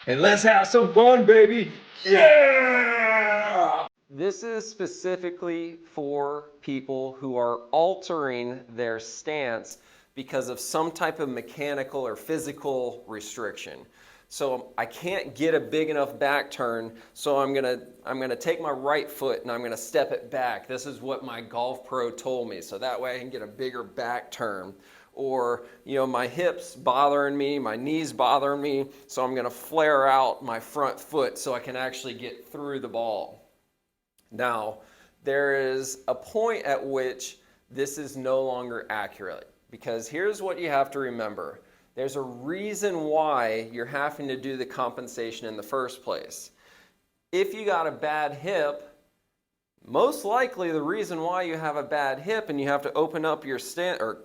And let's have some fun, baby. Yeah! This is specifically for people who are altering their stance because of some type of mechanical or physical restriction. So I can't get a big enough back turn, so I'm gonna take my right foot and I'm gonna step it back. This is what my golf pro told me, so that way I can get a bigger back turn. Or, my hips bothering me, my knees bothering me, so I'm gonna flare out my front foot so I can actually get through the ball. Now, there is a point at which this is no longer accurate, because here's what you have to remember. There's a reason why you're having to do the compensation in the first place. If you got a bad hip, most likely the reason why you have a bad hip and you have to open up your stance, or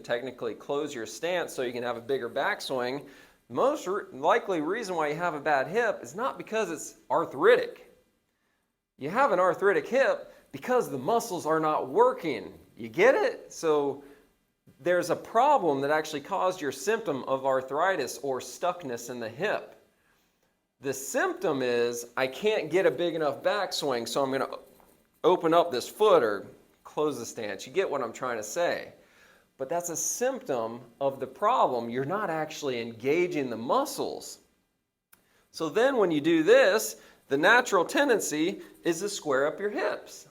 technically close your stance so you can have a bigger backswing, most likely reason why you have a bad hip is not because it's arthritic. You have an arthritic hip because the muscles are not working. You get it? So there's a problem that actually caused your symptom of arthritis or stuckness in the hip. The symptom is I can't get a big enough backswing, so I'm going to open up this foot or close the stance. You get what I'm trying to say. But that's a symptom of the problem. You're not actually engaging the muscles. So then when you do this, the natural tendency is to square up your hips.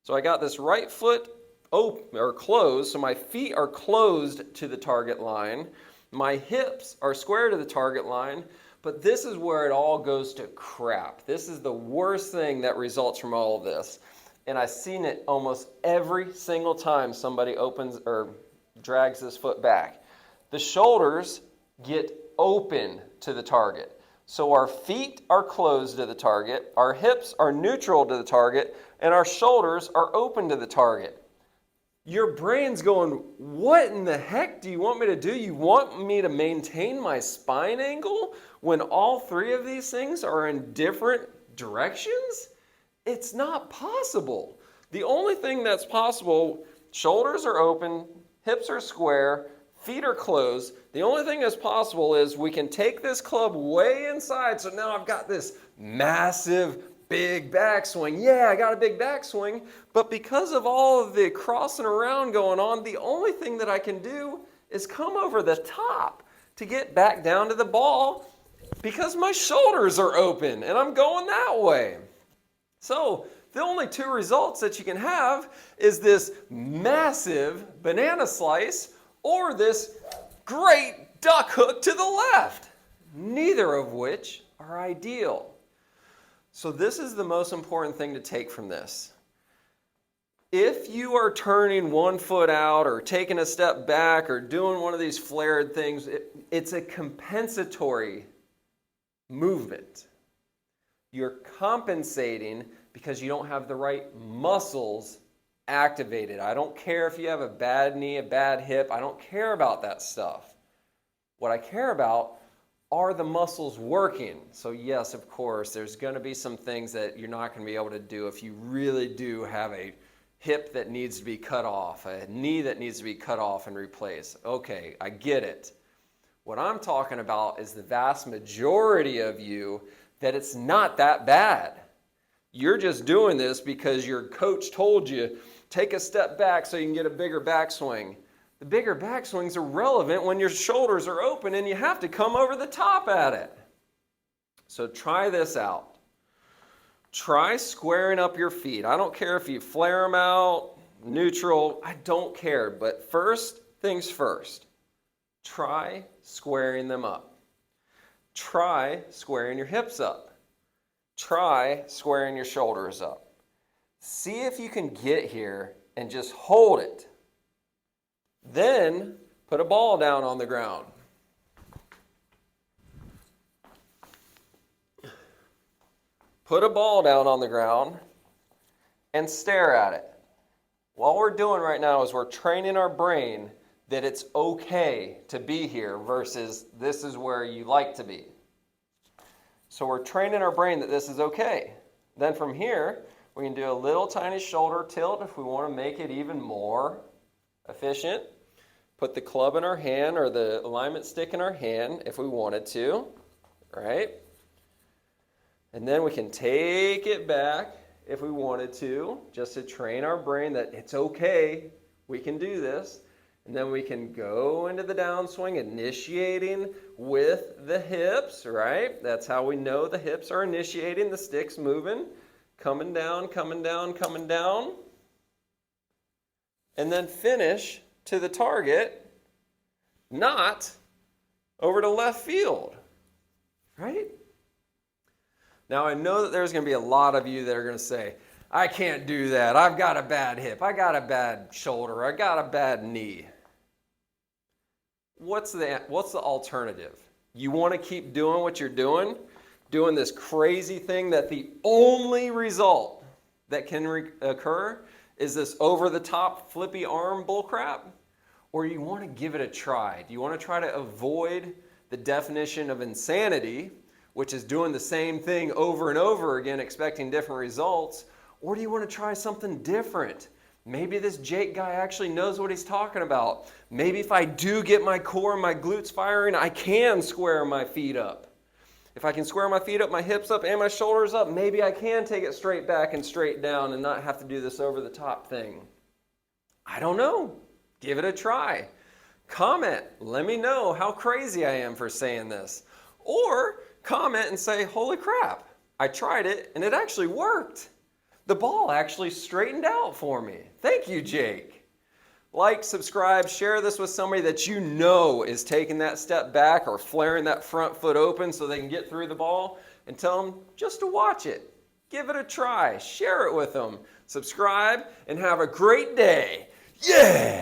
So I got this right foot open or closed, so my feet are closed to the target line. My hips are square to the target line, but this is where it all goes to crap. This is the worst thing that results from all of this. And I've seen it almost every single time somebody opens or drags this foot back. The shoulders get open to the target. So our feet are closed to the target, our hips are neutral to the target, and our shoulders are open to the target. Your brain's going, what in the heck do you want me to do? You want me to maintain my spine angle when all three of these things are in different directions? It's not possible. The only thing that's possible, shoulders are open, hips are square, feet are closed. The only thing that's possible is we can take this club way inside. So now I've got this massive, big backswing. Yeah, I got a big backswing. But because of all of the crossing around going on, the only thing that I can do is come over the top to get back down to the ball because my shoulders are open and I'm going that way. So the only two results that you can have is this massive banana slice or this great duck hook to the left, neither of which are ideal. So this is the most important thing to take from this. If you are turning one foot out or taking a step back or doing one of these flared things, it's a compensatory movement. You're compensating because you don't have the right muscles activated. I don't care if you have a bad knee, a bad hip. I don't care about that stuff. What I care about are the muscles working. So yes, of course, there's going to be some things that you're not going to be able to do if you really do have a hip that needs to be cut off, a knee that needs to be cut off and replaced. Okay, I get it. What I'm talking about is the vast majority of you that it's not that bad. You're just doing this because your coach told you, take a step back so you can get a bigger backswing. The bigger backswings are relevant when your shoulders are open and you have to come over the top at it. So try this out. Try squaring up your feet. I don't care if you flare them out, neutral, I don't care. But first things first, try squaring them up. Try squaring your hips up. Try squaring your shoulders up. See if you can get here and just hold it. Then put a ball down on the ground. Put a ball down on the ground and stare at it. What we're doing right now is we're training our brain that it's okay to be here versus this is where you like to be. So we're training our brain that this is okay. Then from here, we can do a little tiny shoulder tilt if we want to make it even more efficient. Put the club in our hand or the alignment stick in our hand if we wanted to. right? And then we can take it back if we wanted to, just to train our brain that it's okay, we can do this. And then we can go into the downswing, initiating with the hips, right? That's how we know the hips are initiating, the stick's moving, coming down, coming down, coming down. And then finish to the target, not over to left field, right? Now I know that there's going to be a lot of you that are going to say, I can't do that. I've got a bad hip. I got a bad shoulder. I got a bad knee. What's the alternative? You want to keep doing what you're doing this crazy thing that the only result that can occur is this over-the-top flippy arm bullcrap? Or you want to give it a try? Do you want to try to avoid the definition of insanity, which is doing the same thing over and over again, expecting different results? Or do you want to try something different? Maybe this Jake guy actually knows what he's talking about. Maybe if I do get my core and my glutes firing, I can square my feet up. If I can square my feet up, my hips up, and my shoulders up, maybe I can take it straight back and straight down and not have to do this over the top thing. I don't know. Give it a try. Comment. Let me know how crazy I am for saying this. Or comment and say, holy crap, I tried it and it actually worked. The ball actually straightened out for me. Thank you, Jake. Like, subscribe, share this with somebody that you know is taking that step back or flaring that front foot open so they can get through the ball, and tell them just to watch it. Give it a try. Share it with them. Subscribe and have a great day. Yeah!